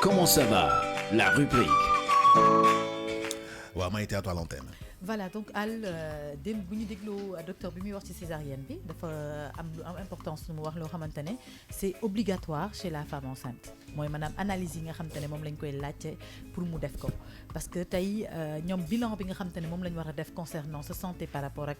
Comment ça va? La rubrique. waaw maa ngi théâtre à l'antenne. Voilà donc Al démb bu ñu dégloo docteur bi muy wax ci césarienne bi dafa am lu am importance lu mu wax loo xamante ne c'est obligatoire chez la femme enceinte mooy maanaam analyse yi nga xamante ne moom lañ koy laajte pour mu def ko parce que tey ñoom bilan bi nga xamante ne moom la ñu war a def concernant sa santé par rapport ak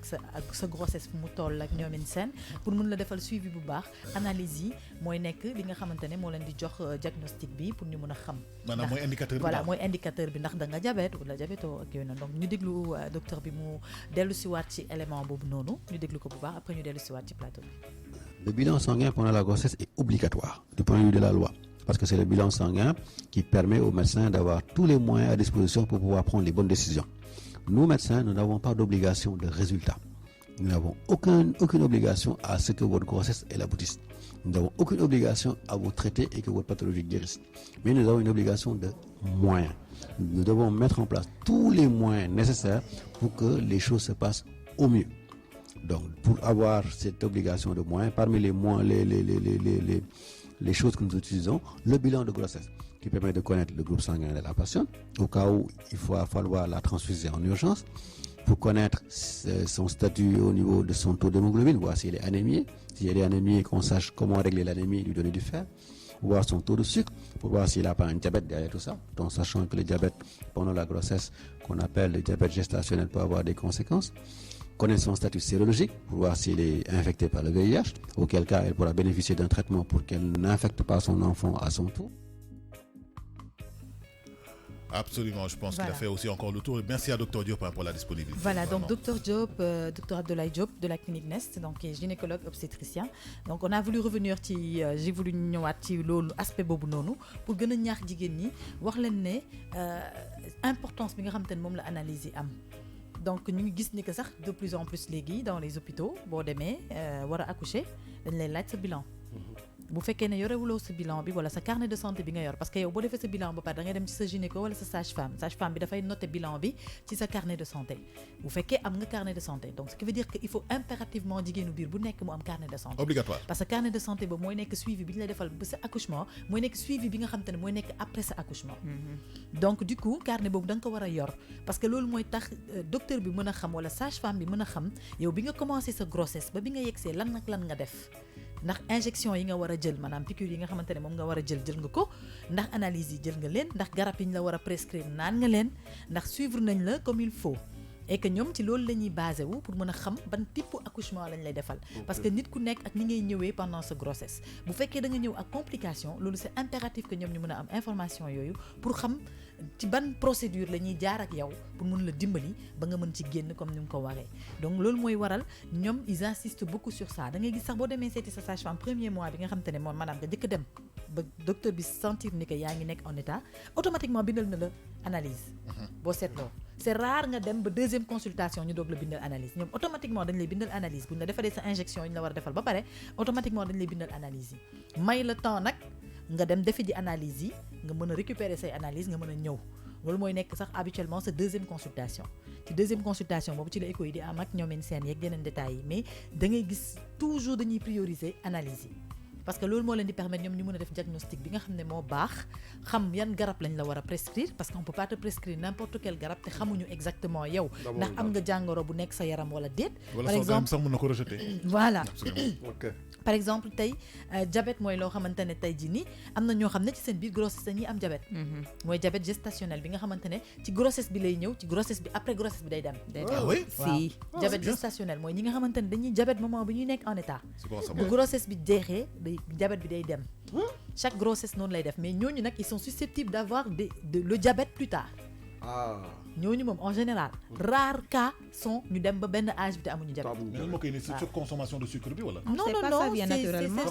sa grossesse fu mu toll ak ñoomin seen pour mun la defal suivi bu baax analyse yi mooy nekk li nga xamante ne moo leen di jox diagnostic bi pour ñu mun a xam. maanaam mooy indicateur bi voilà mooy indicateur bi ndax da nga diabète wala diabéto ak yooyu noonu donc ñu déglu docteur bi mu dellu si waat ci élément boobu noonu ñu déglu ko bu baax après ñu dellu si waat ci plateau bi. Le bilan sanguin pendant la grossesse est obligatoire du point de vue de la loi parce que c'est le bilan sanguin qui permet aux médecins d'avoir tous les moyens à disposition pour pouvoir prendre les bonnes décisions. Nous médecins, nous n'avons pas d'obligation de résultat. Nous n'avons aucune obligation à ce que votre grossesse elle aboutisse. Nous n'avons aucune obligation à vous traiter et que votre pathologie guérisse. Mais nous avons une obligation de moyens. Nous devons mettre en place tous les moyens nécessaires pour que les choses se passent au mieux. Donc, pour avoir cette obligation de moyens, parmi les choses que nous utilisons, le bilan de grossesse, qui permet de connaître le groupe sanguin de la patiente, au cas où il va falloir la transfuser en urgence, pour connaître son statut au niveau de son taux d'hémoglobine, voir s'il est anémié. Si elle est anémiée, qu'on sache comment régler l'anémie et lui donner du fer. Voir son taux de sucre, pour voir s'il n'a pas un diabète derrière tout ça, en sachant que le diabète pendant la grossesse, qu'on appelle le diabète gestationnel, peut avoir des conséquences. Connaître son statut sérologique, pour voir s'il est infecté par le VIH, auquel cas elle pourra bénéficier d'un traitement pour qu'elle n'infecte pas son enfant à son tour. Absolument, je pense qu'il a fait aussi encore le tour. Merci à Dr Diop pour la disponibilité. Voilà, donc Dr Diop, Dr Abdoulaye Diop de la clinique Nest, donc qui est gynécologue obstétricien. Donc on a voulu revenir ci j'ai voulu ñëwaat ci loolu aspect boobu noonu pour gën a ñaax jigéen ñi wax leen ne importance bi nga xamante ne moom la analyse yi am. Donc ñu ngi gis ni que sax de plus en plus léegi dans les hôpitaux boo demee war a accoucher dañ lay laaj sa bilan. bu fekkee ne yorewuloo sa bilan bi wala sa carnet de santé bi nga yor parce que yow boo defee sa bilan ba pare da ngay dem ci sa gynéco wala sa sage-femme bi dafay noter bilan bi ci sa carnet de santé bu fekkee am nga carnet de santé donc ce qui veut dire que il faut impérativement jigéenu biir bu nekk mu am carnet de santé obligatoire parce que carnet de santé ba mooy nekk suivi bi ñu lay defal ba sa accouchement mooy nekk suivi bi nga xam te ne mooy nekk après sa accouchement donc du coup carnet boobu da nga ko war a yor parce que loolu mooy tax docteur bi mën a xam wala sage-femme bi mën a xam yow bi nga commencé sa grossesse ba bi nga yegsee lan nag lan nga def ndax injection yi nga war a jël maanaam piqûre yi nga xamante ne moom nga war a jël nga ko ndax analyse yi jël nga leen ndax garab yi ñu la war a prescrire naan nga leen ndax suivre nañ la comme il faut et que ñoom ci loolu la ñuy basé wu pour mën a xam ban type accouchement lañ lay defal parce que nit ku nekk ak ni ngay ñëwee pendant sa grossesse bu fekkee da nga ñëw ak complication loolu c'est impératif que ñoom ñu mën a am information yooyu pour xam ci ban procédure la ñuy jaar ak yow pour mën la dimbali ba nga mën ci génn comme ni mu ko waree donc loolu mooy waral ñoom ils insistent beaucoup sur ça da ngay gis sax boo demee seeti sa sage-femme premier mois bi nga xam te ne moom maanaam nga njëkk dem ba docteur bi sentir ni que yaa ngi nekk en état automatiquement bindal na la analyse boo seetloo c'est rare nga dem ba deuxième consultation ñu doog la bindal analyse ñoom automatiquement dañ lay bindal analyse bu ñu la defalee sa injection yi ñu la war a defal ba pare automatiquement dañ lay bindal analyse yi may la temps nag nga dem defi ji analyse yi nga mën a récupérer say analyse nga mën a ñëw loolu mooy nekk sax habituellement sa deuxième consultation ci deuxième consultation boobu ci la écho yi di am ak ñoomeen seen yeeg yeneen détails yi mais da ngay gis toujours dañuy prioriser analyse yi parce que loolu moo leen di permettre ñoom ñu mën a def diagnostic bi nga xam ne moo baax xam yan garab lañ la war a prescrire parce qu'on peut pas te prescrire n'importe quel garab te xamuñu exactement yow ndax am nga jàngoro bu nekk sa yaram wala déet par exemple sax mën na ko rejeter voilà okay. par exemple tey diabète mooy loo xamante ne tey jii nii am na ñoo xam ne ci seen biir grossesse dañuy am diabète mooy diabète gestationnel bi nga xamante ne ci grossesse bi lay ñëw ci grossesse bi après grossesse bi day dem si diabète gestationnel mooy ñi nga xamante ne dañuy diabète moment bi ñuy nekk en état bu grossesse bi jeexee diabète bi day dem chaque grossesse noonu lay def mais ñooñu nag ils sont susceptibles d'avoir le diabète plus tard ñooñu moom en général rares cas sont ñu dem ba benn âge bi te amuñu diabète mais moo koy ni c'est surconsommation de sucre bi wala non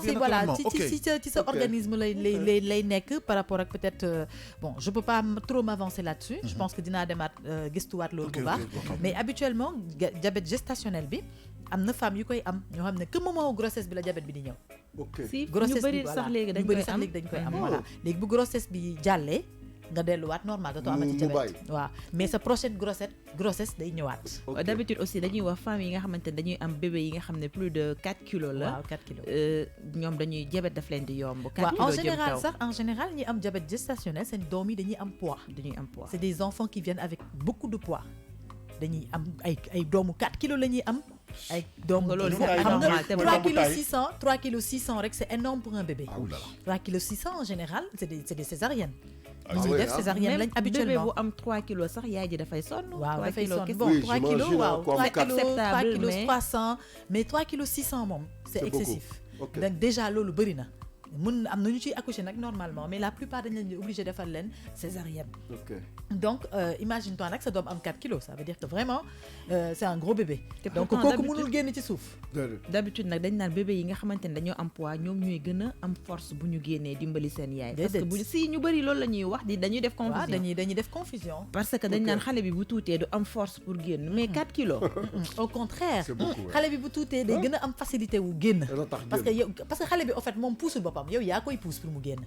c'est voilà ci sa organisme lay nekk par rapport ak peut-être bon je peux pas trop m'avancer là-dessus je pense que dinaa demaat gëstuwaat loolu bu baax mais habituellement diabète gestationnel bi am na femme yu koy am ñoo xam ne que moment grossesse bi la diabète bi di ñëw si grossesse ñu bëri sax léegi dañ koy am voilà léegi bu grossesse bi jàllee nga delluwaat normal dootoo amati diabète waaw mais sa prochaine grossesse day ñëwaat. d'habitude aussi dañuy wax femmes yi nga xamante ne dañuy am bébé yi nga xam ne plus de 4 kilos la. waaw 4 kilos. ñoom dañuy diabète daf leen di yomb. 4 kilos jëm kaw en général ñi am diabète gestationnel seen doom yi dañuy am poids. c'est des enfants qui viennent avec beaucoup de poids dañuy am ay doomu 4 kilos la ñuy am. ay doomu loolu xam nga 3 kilos 600 3 kilos 600 rek c'est énorme pour un bébé. 3 kilos 600 en général c'est des césariennes. ñuy def césarienne lañ habituellement bébé bu am 3 kilos sax yaay ji dafay sonn. waaw dafay sonn bon 3 kilos waaw 3 kilos 300 mais 3 kilos 600 moom c'est excessif. donc déjà loolu bëri na. mun am nañu ciy accoucher nag normalement mais la plupart dañ leen di obligé defal leen césarienne. donc imagine toi nag sa doom am 4 kilos ça veut dire que vraiment c'est un gros bébé. donc kooku mënul génn ci suuf. d'habitude nag dañ naan bébé yi nga xamante ne dañoo am poids ñoom ñooy gën a am force bu ñu génnee dimbali seen yaay. parce que bu si ñu bëri loolu la ñuy wax dañuy def confusion. waaw dañuy def confusion. parce que dañ naan xale bi bu tuutee du am force pour génn mais 4 kilos. au contraire xale bi bu tuutee day gën a am facilité wu génn. parce que xale bi en fait moom puusul boppam yow yaa koy pousse pour mu génn.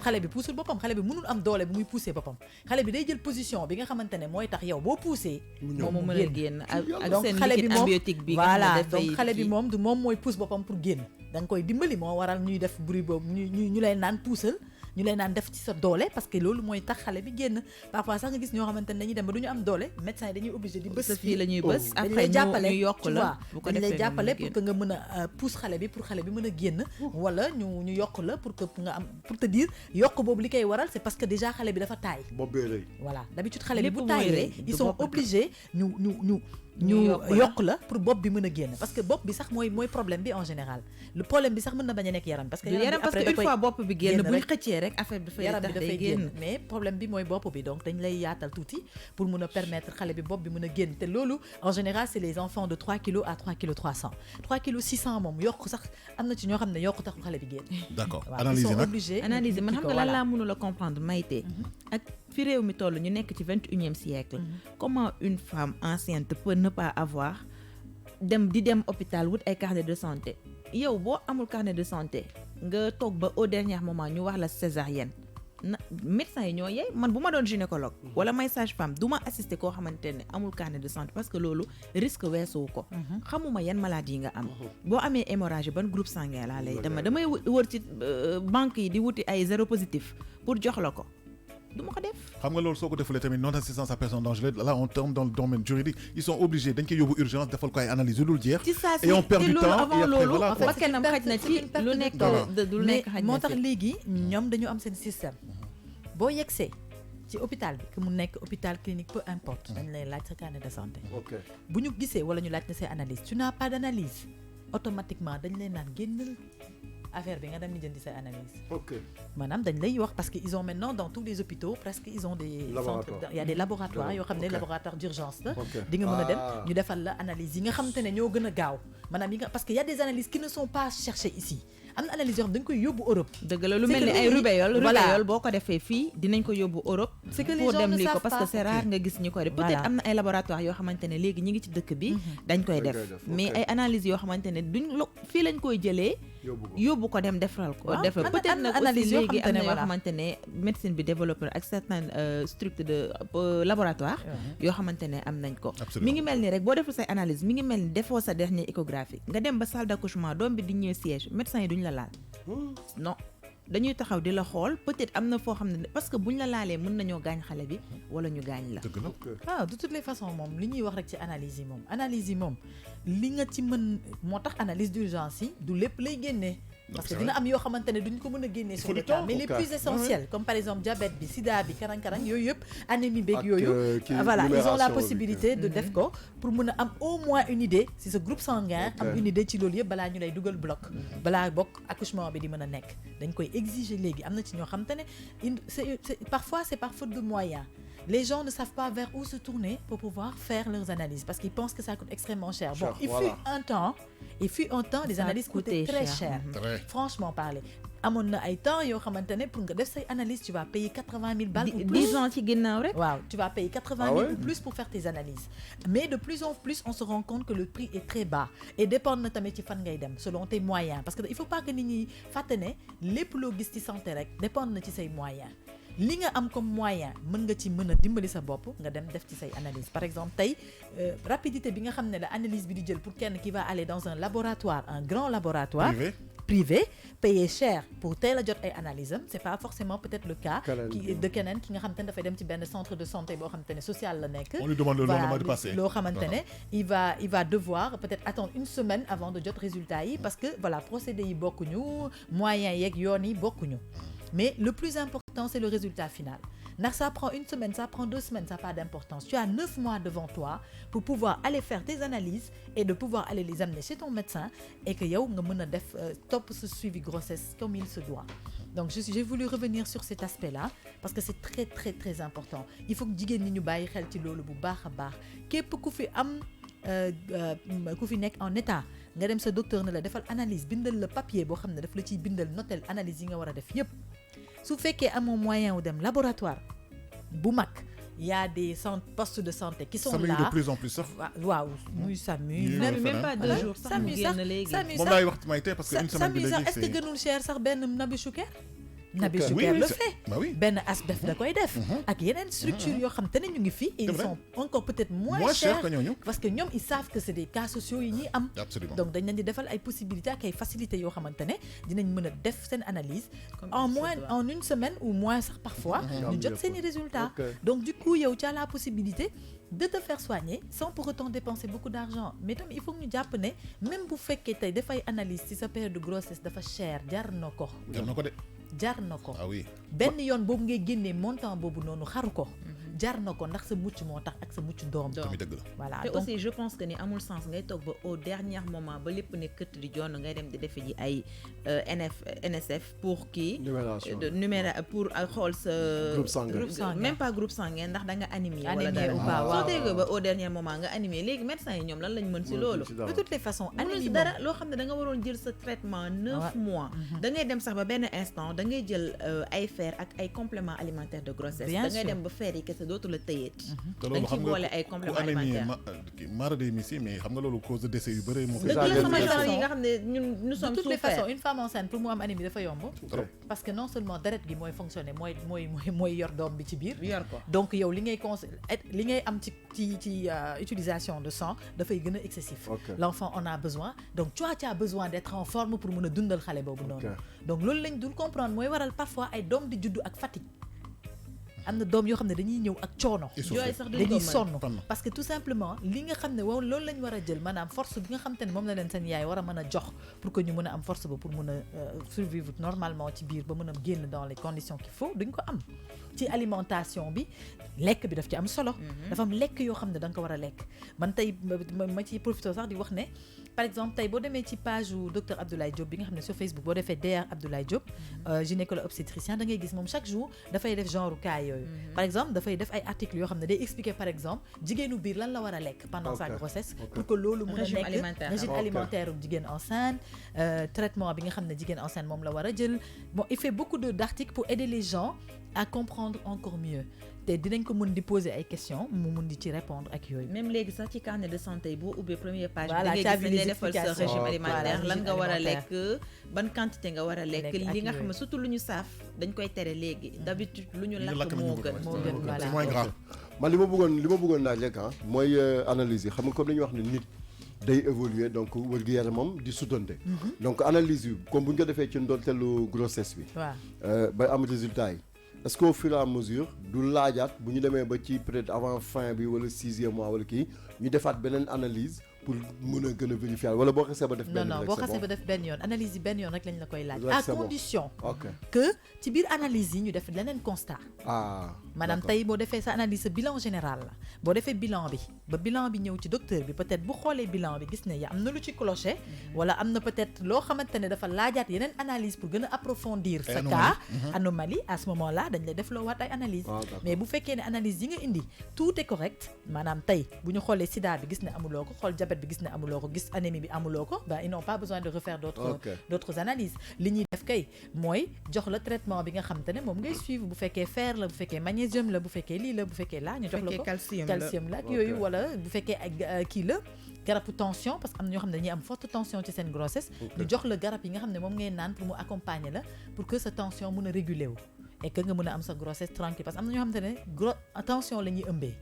xale bi puusul boppam xale bi mënul am doole bu muy pousser boppam xale bi day jël position bi nga xamante ne mooy tax yow boo poussé. moom mu mën a génn ak donc seen xale bi liquide moom amniotique bi. voilà donc xale bi moom du moom mooy pousse boppam pour génn da nga koy dimbali moo waral ñuy def bruit boobu ñu lay naan puusal. ñu lay naan def ci sa doole parce que loolu mooy tax xale bi génn parfois sax nga gis ñoo xamante ne dañuy dem ba du ñu am doole médecin yi dañuy obligé di bës fii la ñuy bës dañ après lay jàppale ñu yokk la dañ lay jàppale pour que nga mën a pousse xale bi pour xale bi mën a génn wala ñu yokk la pour que nga am pour te dire yokk boobu li koy waral c'est parce que déjà xale bi dafa taay voilà d'habitude xale bi bu taayee ils sont obligés ñu yokk la pour bopp bi mën a génn parce que bopp bi sax mooy problème bi en général le problème bi sax mën na bañ a nekk yaram parce que yaram parce que une fois bopp bi génn bu ñu xëccee rek affaire bi dafay génn mais problème bi mooy bopp bi donc dañ lay yaatal tuuti pour mën a permettre xale bi bopp bi mën a génn te loolu en général c'est les enfants de 3 kilos à 3 kilos 300 3 kilos 600 moom yokk sax am na ci ñoo xam ne yokk taxul xale bi génn. d'accord analyse man xam nga lan laa mënul a comprendre Maïté ak fi réew mi toll ñu nekk ci 21e siècle comment une femme enceinte peut ne pas avoir di dem hôpital wut ay carnet de santé yow boo amul carnet de santé nga toog ba au dernier moment ñu wax la césarienne na médecin yi ñoo yey man bu ma doon gynécologue wala may sage-femme du ma assister koo xamante ne amul carnet de santé parce que loolu risque weesuwu ko xamuma yan maladie yi nga am boo amee hémorragie ban groupe sanguin laa lay damay wër ci banque yi di wuti ay zéro positif pour jox la ko du ma ko def. xam nga loolu soo ko defulee tamit non assistance à personne dangereuse là on tombe dans le domaine juridique ils sont obligés dañ koy yóbbu urgence defal ko ay analyse yu dul jeex. ci saa si et on perd du temps avant loolu voilà ba kennam xaj na ci lu nekk du nekk xaj na ci moo tax léegi ñoom dañu am seen système boo yegsee ci hôpital bi que mu nekk hôpital clinique peu importe dañ lay laaj sa carnet de santé. bu ñu gisee wala ñu laaj na say analyse tu n'as pas d'analyse automatiquement dañ lay naan génnal affaire bi nga dem jëndi sa analyse. maanaam dañ lay wax parce que ils ont maintenant dans tous les hôpitaux presque ils ont des centres il y a des laboratoires yoo xam ne laboratoire d'urgence la di nga mën a dem ñu defal la analyse yi nga xamante ne ñoo gën a gaaw maanaam yi nga parce que y a des analyses qui ne sont pas cherchées ici am na analyse yoo xam dañ koy yóbbu Europe. dëgg la lu mel ni ay rubéole boo ko defee fii dinañ ko yóbbu Europe c'est que les pour gens dem ne lii ko savent parce que c'est rare nga gis ñu ko def peut-être am na ay laboratoire yoo xamante ne léegi ñi ngi ci dëkk bi dañ koy def mais ay analyse yoo xamante ne duñ fii lañ koy jëlee yóbbu ko dem defal ko defal peut-être nag aussi léegi am na yoo xamante ne médecine bi développé ak certaines structures de laboratoire yoo xamante ne am nañ ko mi ngi mel ni rek boo deful say analyse mi ngi mel ni defoo sa dernier échographie nga dem ba salle d'accouchement doom bi di ñëw siège médecin yi duñ la laal non dañuy taxaw di la xool peut-être am na foo xam ne parce que buñ la laalee mën nañoo gaañ xale bi wala ñu gaañ la waaw de toutes les façons moom li ñuy wax rek ci analyse yi moom li nga ci mën moo tax analyse d'urgence yi du lépp lay génnee parce que dina am yoo xamante ne duñ ko mën a génnee sur le temps mais les plus essentiels comme par exemple diabète bi sida bi karang-karang yooyu yëpp anémie beeg yooyu voilà ils ont la possibilité de def ko pour mën a am au moins une idée si ce groupe sanguin am une idée ci loolu yëpp balaa ñu lay dugal bloc balaa bokk accouchement bi di mën a nekk dañ koy exiger léegi am na ci ñoo xamante ne parfois c'est par faute de moyens les gens ne savent pas vers où se tourner pour pouvoir faire leurs analyses parce qu'ils pensent que ça coûte extrêmement cher. Bon, il fut un temps les analyses coûtaient très cher. Franchement parler. amoon na ay temps yoo xamante ne pour nga def say analyse tu vas payer 80 000 balles ou plus 10 ans ci ginnaaw rek waaw tu vas payer 80 000 ou plus pour faire tes analyses mais de plus en plus on se rend compte que le prix est très bas et dépend na tamit ci fan ngay dem selon tes moyens parce que il faut pas que nit ñi fàtte ne lépp loo gis ci santé rek dépend na ci say moyens li nga am comme moyen mën nga ci mën a dimbali sa bopp nga dem def ci say analyse par exemple tey rapidité bi nga xam ne la analyse bi di jël pour kenn qui va aller dans un laboratoire un grand laboratoire privé payer cher pour teel a jot ay analyse am c'est pas forcément peut-être le cas de keneen ki nga xamante ne dafay dem ci benn centre de santé boo xamante ne social la nekk on lui demande le lendemain de passer loo xamante ne il va devoir peut-être attendre une semaine avant de jot résultat yi parce que voilà procédés yi bokkuñu moyens yeeg yoon yi bokkuñu mais le plus important c'est le résultat final ndax ça prend une semaine ça prend 2 semaines ça n'a pas d'importance tu as 9 mois devant toi pour pouvoir aller faire tes analyses et de pouvoir aller les amener chez ton médecin et que yow nga mën a def topp ce suivi grossesse comme il se doit donc j'ai voulu revenir sur cet aspect-là parce que c'est très très très important il faut que jigéen ñi ñu bàyyi xel ci loolu bu baax a baax képp ku fi am ku fi nekk en état nga dem sa docteur ne la defal analyse bindal la papier boo xam ne daf la ciy bindal notel analyse yi nga war a def yépp su fekkee amoo moyen wu dem laboratoire bu mag y a des postes de santé qui sont là de plus en plus sax waaw muy SAMU même pas 2 jours sax mu génn léegi moom laay wax may tey parce que une semaine bi léegi est-ce que gënul cher sax benn Nabi Choucair Nabi oui, Choucair oui, le fait Ben asbef da koy def ak yeneen structure yoo xam te ne ñu ngi fii ils sont encore peut-être moins chers que ñooñu parce que ñoom ils savent que c'est des cas sociaux yi ñuy am absolument donc dañ leen di defal ay possibilités ak ay facilités yoo xamante ne dinañ mën a def seen analyse en une semaine ou moins sax parfois ñu jot seeni résultats donc du coup yow tu as la possibilité de te faire soigner sans pour autant dépenser beaucoup d'argent mais tam il faut que ñu jàpp ne même bu fekkee tey dafay analyse ci sa période de grossesse dafa cher jar na ko de jar na ko ah oui benn yoon boobu ngay génnee montant boobu noonu xaru ko jar na ko ndax sa mucc moo tax ak sa mucc doom tamit dëgg la voilà te donc aussi je pense que ni amul sens ngay toog ba au dernier moment ba lépp ne këtt di jonn ngay dem di defe ji ay NSF pour kii pour xool sa groupe sanguin même pas groupe sanguin ndax da nga anémie wala anémie dara ou pas soo déggee ba au dernier moment nga anémie léegi médecins yi ñoom lan lañ mën si loolu de toutes les façons mënul si dara loo xam ne da nga waroon jël sa traitement 9 mois da ngay dem sax ba benn instant da ngay jël ay fer ak ay compléments alimentaires de grossesse da ngay dem ba fer yi kese dootu la tëyeet dañ ci boole ay compléments alimentaires mara day misi mais xam nga loolu cause de décès yu bëri moo dëgg la sama genre yi nga xam ne ñun nous sommes de toutes les souffert façons une femme enceinte pour mu am anémie dafa yomb parce que non seulement deret gi mooy fonctionner mooy yor doom bi ci biir yor ko donc yow li ngay am ci utilisation de sang dafay gën a excessif l'enfant en a besoin donc tu as besoin d'être en forme pour mën a dundal xale boobu noonu donc loolu lañ dul comprendre mooy waral parfois ay doom di juddu ak fatigue am na doom yoo xam ne dañuy ñëw ak coono jooy sax dañuy sonn parce que tout simplement li nga xam ne wow loolu lañ war a jël maanaam force bi nga xam te ne moom la leen seen yaay war a mën a jox pour que ñu mën a am force ba pour mën a survivre normalement ci biir ba mën a génn dans les conditions qu'il faut duñ ko am ci alimentation bi lekk bi daf ci am solo dafa am lekk yoo xam ne da nga ko war a lekk man tey ma ci profité sax di wax ne par exemple tey boo demee ci page u docteur Abdoulaye Diop bi nga xam ne sur Facebook boo defee DR Abdoulaye Diop gynécologue obstétricien da ngay gis moom chaque jour dafay def genre cas yooyu par exemple dafay def ay articles yoo xam ne day expliquer par exemple jigéenu biir lan la war a lekk pendant sa grossesse pour que loolu mën a nekk régime alimentaire u jigéen enceinte traitement bi nga xam ne jigéen enceinte moom la war a jël bon il fait beaucoup d'articles pour aider les gens à comprendre encore mieux te dinañ ko mën di poser ay questions mu mun di ci répondre ak yooyu même léegi sax ci carnet de santé boo ubbee première page bi voilà da ngay gis ne defal sa régime alimentaire lan nga war a lekk ban quantité nga war a lekk li nga xam ne surtout lu ñu saaf dañ koy tere léegi d'habitude lu ñu lakk moo gën c'est moins grave man li ma bëggoon laaj rek mooy analyse yi xam nga comme dañuy wax ne nit day évoluer donc wér-gu-yaramam di sutante donc analyse yi comme bu ñu ko defee ci ndorteelu grossesse bi ba am résultat yi est-ce qu'au fur et à mesure du laajaat bu ñu demee ba ci peut-être avant fin bi wala 6e mois wala kii ñu defaat beneen analyse pour mën a gën a vérifier wala boo xasee ba def benn non boo xasee ba def benn yoon analyse yi benn yoon rek lañ la koy laaj à condition que ci biir analyse yi ñu def leneen constat maanaam tey boo defee sa analyse sa bilan général la boo defee bilan bi ba bilan bi ñëw ci docteur bi peut-être bu xoolee bilan bi gis ne ya am na lu ci cloché wala am na peut-être loo xamante ne dafa laajaat yeneen analyse pour gën a approfondir sa cas anomalie à ce moment-là dañ lay def loo waat ay analyse mais bu fekkee ne analyse yi nga indi tout est correct maanaam tey bu ñu xoolee sida bi gis ne amuloo ko xool bi gis ne amuloo ko gis anémie bi amuloo ko ils n'ont pas besoin de refaire d'autres analyses li ñuy def kay mooy jox la traitement bi nga xam te ne moom ngay suivre bu fekkee fer la bu fekkee magnésium la bu fekkee lii la bu fekkee laa ñu jox la ko calcium la ak yooyu wala bu fekkee ak kii la garabu tension parce que am na ñoo xam ne dañuy am forte tension ci seen grossesse ñu jox la garab yi nga xam ne moom ngay naan pour mu accompagner la pour que sa tension mën a réguler wu et que nga mën a am sa grossesse tranquille parce que am na ñoo xamante ne attention la ñuy ëmbee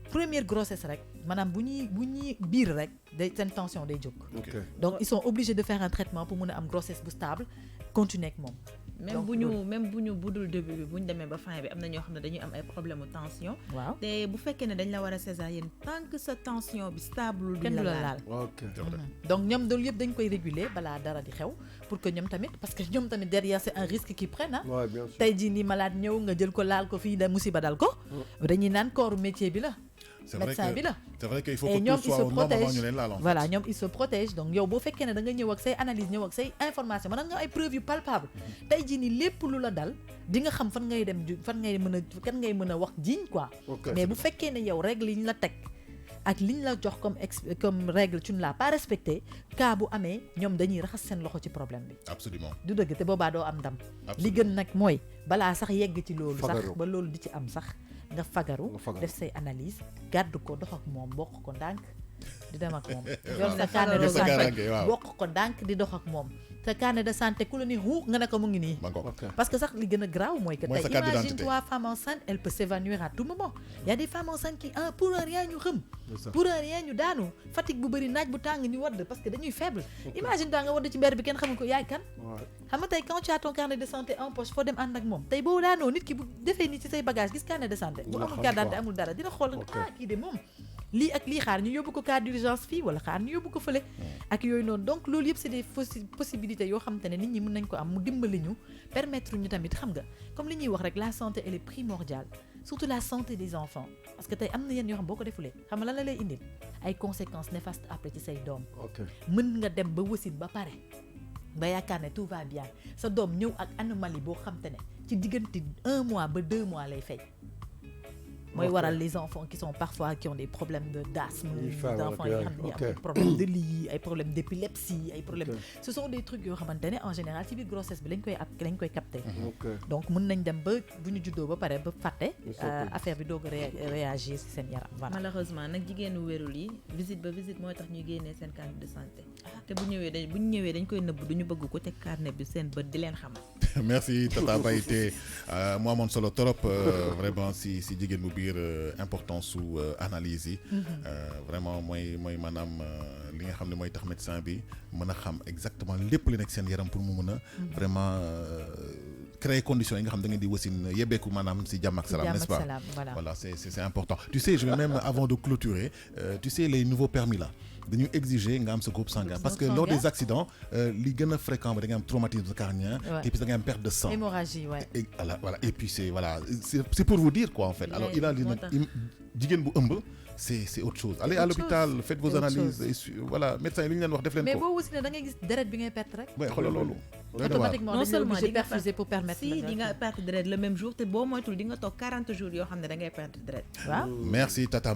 première grossesse rek maanaam bu ñuy biir rek day seen tension day jóg. Donc ils sont obligés de faire un traitement pour mën a am grossesse bu stable continuer ak moom. même bu ñu budul début bi bu ñu demee ba fin bi am na ñoo xam ne dañuy am ay problème de tension. waaw te bu fekkee ne dañ la war a césarienne tant que sa tension bi stable. kenn du la laal donc ñoom loolu yëpp dañ koy réguler balaa dara di xew pour que ñoom tamit parce que ñoom tamit derrière c'est un risque qu'ils prennent ah. tey jii nii malade ñëw nga jël ko laal ko fii da musiba dal ko. dañuy naan corps métier bi la. C'est vrai qu'il faut et que tout soit aux normes avant ñu leen laal. Voilà ñoom ils se protègent donc yow boo fekkee ne da nga ñëw ak say analyse ñëw ak say information mën nga ay preuves yu palpable tey jii nii lépp lu la dal di nga xam fan ngay dem fan ngay mën a wax jiiñ quoi. Mais bu fekkee ne yow règle yi ñu la teg ak li ñu la jox comme règle tu ne l'as pas respecté cas bu amee ñoom dañuy raxas seen loxo ci problème bi. Absolument. du dëgg te boobaa doo am ndam. li gën nag mooy balaa sax yegg ci loolu. sax ba loolu di ci am sax. nga fagaru def say analyse gàddu ko dox ak moom bokk ko ndànk di dem ak moom yor sa carnet de santé bokk ko ndànk di dox ak moom sa carnet de santé ku la ni hu nga ne ko mu ngi nii parce que sax li gën a graaw mooy que tey imagine toi femme enceinte elle peut s'évanouir à tout moment il y a des femmes enceintes qui pour rien ñu xëm pour rien ñu daanu fatigue bu bëri naaj bu tàng ñu wadd parce que dañuy faible imagine toi nga wadd ci mbedd bi kenn xamul ko yaay kan xam nga tey quand tu as ton carnet de santé en poche foo dem ànd ak moom tey boo daanoo nit ki bu defee nii ci say bagage gis carnet de santé bu amul carte d'identité amul dara dina xool kii de moom lii ak lii xaar ñu yóbbu ko cas d'urgence fii wala xaar ñu yóbbu ko fële ak yooyu noonu donc loolu yëpp c'est des possibilités yoo xamante ne nit ñi mën nañ ko am mu dimbali ñu permettre ñu tamit xam nga comme li ñuy wax rek la santé elle est primordiale surtout la santé des enfants parce que tey am na yenn yoo xam boo ko defulee xam nga lan la lay indil ay conséquences néfastes après ci say doom mën nga dem ba wasin ba pare ba yaakaar ne tout va bien sa doom ñëw ak anomalie boo xamante ne ci diggante 1 mois ba 2 mois lay fay mooy waral les enfants qui sont parfois qui ont des problèmes d'asthme d'enfants yi nga xam ne am des problèmes de lits ay problèmes d'épilepsie ay problèmes ce sont des trucs yoo xamante ne en général ci biir grossesse bi lañ koy capter donc mën nañ dem ba bu ñu juddoo ba pare ba fàtte affaire bi doog a réagir ci seen yaram voilà malheureusement nag jigéenu wérul yi visite mooy tax ñuy génnee seen carnet de santé te bu ñu ñëwee dañ koy nëbb duñu bëgg ko teg carnet bi seen bët di leen xamal merci Tata Bayte mu amoon solo trop vraiment si jigéen bu biir importance su analyse yi vraiment mooy maanaam li nga xam ne mooy tax médecin bi mën a xam exactement lépp li nekk seen yaram pour mu mën a vraiment créer conditions yi nga xam da ngeen di wasin yebbeeku maanaam si jàmm ak salaam n'est-ce pas voilà c'est important tu sais je vais même avant de clôturer tu sais les nouveaux permis là dañu exiger nga am sa groupe sanguin parce que lors des accidents li gën a fréquent ba da nga am traumatisme cardiaque et puis da nga am perte de sang hémorragie et voilà et puis c'est pour vous dire quoi en fait alors il a dit nag jigéen bu ëmb c'est autre chose allez à l'hôpital faites vos analyses et voilà médecin yi li ñu leen wax def leen ko mais boo aussi ne da ngay gis deret bi ngay perte rek xoolal loolu automatiquement non seulement di nga perfuser pour permettre si di nga perte deret le même jour te boo moytul di nga toog 40 jours yoo xam ne da ngay perte deret waaw merci Tata